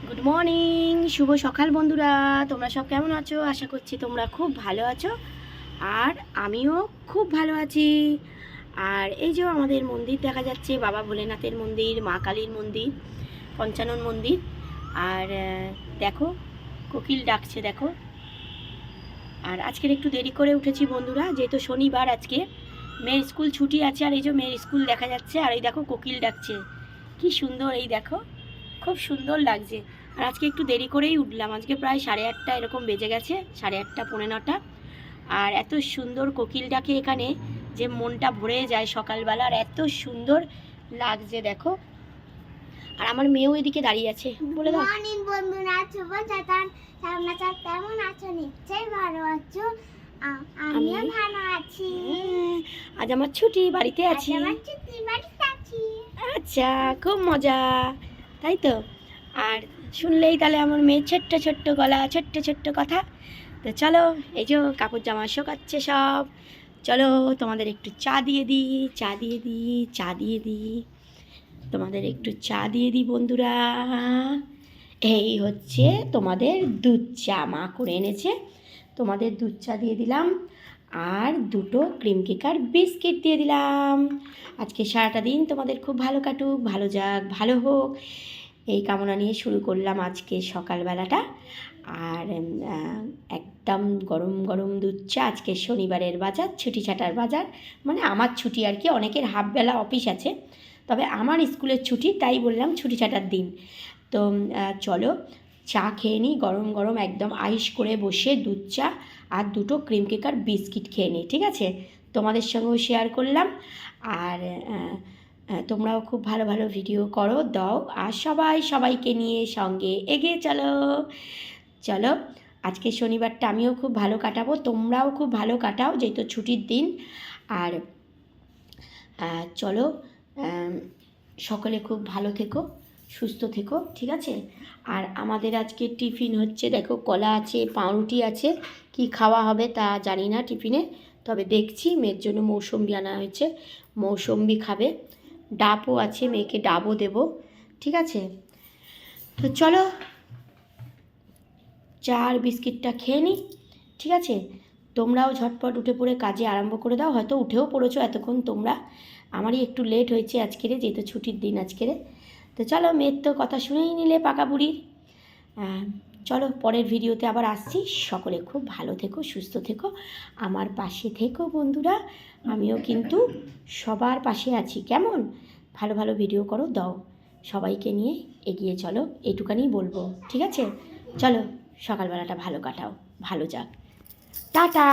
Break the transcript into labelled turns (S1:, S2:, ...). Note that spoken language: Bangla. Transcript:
S1: গুড মর্নিং, শুভ সকাল বন্ধুরা। তোমরা সব কেমন আছো? আশা করছি তোমরা খুব ভালো আছো, আর আমিও খুব ভালো আছি। আর এই যে আমাদের মন্দির দেখা যাচ্ছে, বাবা ভোলেনাথের মন্দির, মা কালীর মন্দির, পঞ্চানন মন্দির। আর দেখো কোকিল ডাকছে, দেখো। আর আজকের একটু দেরি করে উঠেছি বন্ধুরা, যেহেতু শনিবার আজকে, মেয়ের স্কুল ছুটি আছে। আর এই যে মেয়ের স্কুল দেখা যাচ্ছে, আর এই দেখো কোকিল ডাকছে, কি সুন্দর, এই দেখো, খুব সুন্দর লাগছে। আর আজকে একটু দেরি করেই উঠলাম, আজকে প্রায় 8:30 এরকম বেজে গেছে, 8:30 পৌনে 9টা। আর এত সুন্দর কোকিল ডাকে এখানে যে মনটা ভরে যায় সকালবেলা, আর এত সুন্দর লাগছে দেখো। আর আমার মেয়েও এদিকে দাঁড়িয়ে আছে, বলে দাও।
S2: মর্নিং বন্ধুরা, শুভ সকাল। তোমরা সব কেমন আছো? নিশ্চয়ই ভালো আছো। আমিও ভালো আছি।
S1: আজ আমার ছুটি, বাড়িতে আছি। আচ্ছা, খুব মজা, তাই তো। আর শুনলেই তাহলে আমার মেয়ে ছোট্ট ছোট্ট গলা, ছোট্ট ছোট্ট কথা। তো চলো, এই যে কাপড় জামা শোকাচ্ছে সব, চলো তোমাদের একটু চা দিয়ে দিই, চা দিয়ে দিই, চা দিয়ে দিই, তোমাদের একটু চা দিয়ে দিই বন্ধুরা। এই হচ্ছে তোমাদের দুধ চা, মা করে এনেছে, তোমাদের দুধ চা দিয়ে দিলাম। আর দুটো ক্রিম কেকার বিস্কিট দিয়ে দিলাম। আজকে সারাটা দিন তোমাদের খুব ভালো কাটুক, ভালো যাক, ভালো হোক, এই কামনা নিয়ে শুরু করলাম আজকে সকালবেলাটা। আর একদম গরম গরম দুধ চা। আজকে শনিবারের বাজার, ছুটি ছাটার বাজার, মানে আমার ছুটি আর কি। অনেকের হাফবেলা অফিস আছে, তবে আমার স্কুলের ছুটি, তাই বললাম ছুটি ছাটার দিন। তো চলো চা খেয়ে নিই, গরম গরম একদম আইস করে বসে দুধ চা আর দুটো ক্রিম কেকার বিস্কিট খেয়ে নিই, ঠিক আছে? তোমাদের সঙ্গেও শেয়ার করলাম। আর তোমরাও খুব ভালো ভালো ভিডিও করো, দাও, আর সবাইকে নিয়ে সঙ্গে এগিয়ে চলো। চলো, আজকে শনিবারটা আমিও খুব ভালো কাটাবো, তোমরাও খুব ভালো কাটাও, যেহেতু ছুটির দিন। আর চলো, সকলে খুব ভালো থেকো, সুস্থ থেকো, ঠিক আছে? আর আমাদের আজকে টিফিন হচ্ছে, দেখো কলা আছে, পাউরুটি আছে, কি খাওয়া হবে তা জানি না টিফিনে, তবে দেখছি। মেয়ের জন্য মৌসম্বি আনা হয়েছে, মৌসম্বি খাবে। ডাবও আছে, মেয়েকে ডাবও দেবো, ঠিক আছে? তো চলো চা আর বিস্কিটটা খেয়ে নিই, ঠিক আছে? তোমরাও ঝটপট উঠে পড়ে কাজে আরম্ভ করে দাও, হয়তো উঠেও পড়েছো এতক্ষণ তোমরা। আমারই একটু লেট হয়েছে আজকেরে, যেহেতু ছুটির দিন আজকেরে। তো চলো, মেয়ের তো কথা শুনেই নিলে পাকা বুড়ির। চলো, পরের ভিডিওতে আবার আসছি। সকলে খুব ভালো থেকো, সুস্থ থেকো, আমার পাশে থেকো বন্ধুরা। আমিও কিন্তু সবার পাশে আছি, কেমন? ভালো ভালো ভিডিও করো, দাও, সবাইকে নিয়ে এগিয়ে চলো, এইটুকানি বলবো, ঠিক আছে? চলো, সকালবেলাটা ভালো কাটাও, ভালো যাক, টাটা।